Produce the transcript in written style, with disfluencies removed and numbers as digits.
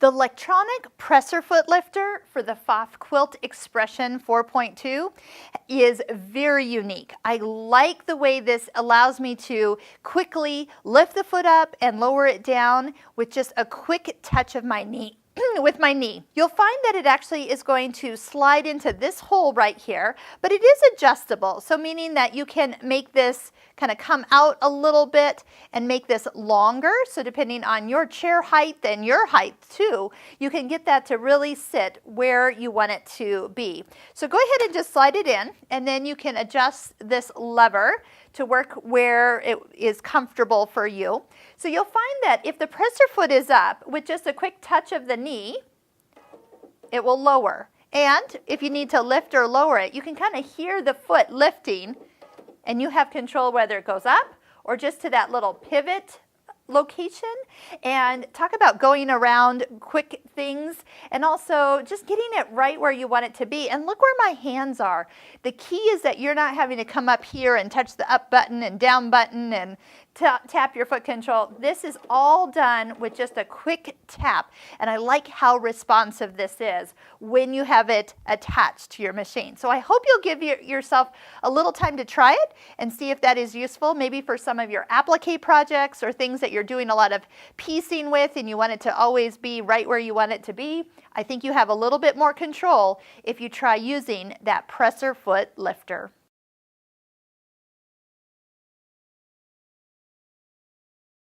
The electronic presser foot lifter for the Pfaff Quilt Expression 4.2 is very unique. I like the way this allows me to quickly lift the foot up and lower it down with just a quick touch of my knee. With my knee. You'll find that it actually is going to slide into this hole right here, but it is adjustable, so meaning that you can make this kind of come out a little bit and make this longer, so depending on your chair height and your height too, you can get that to really sit where you want it to be. So go ahead and just slide it in, and then you can adjust this lever to work where it is comfortable for you. So you'll find that if the presser foot is up, with just a quick touch of the knee, it will lower. And if you need to lift or lower it, you can kind of hear the foot lifting, and you have control whether it goes up or just to that little pivot location. And talk about going around quick things, and also just getting it right where you want it to be. And look where my hands are. The key is that you're not having to come up here and touch the up button and down button and tap your foot control. This is all done with just a quick tap, and I like how responsive this is when you have it attached to your machine. So I hope you'll give yourself a little time to try it and see if that is useful, maybe for some of your applique projects or things that you're doing a lot of piecing with and you want it to always be right where you want it to be. I think you have a little bit more control if you try using that presser foot lifter.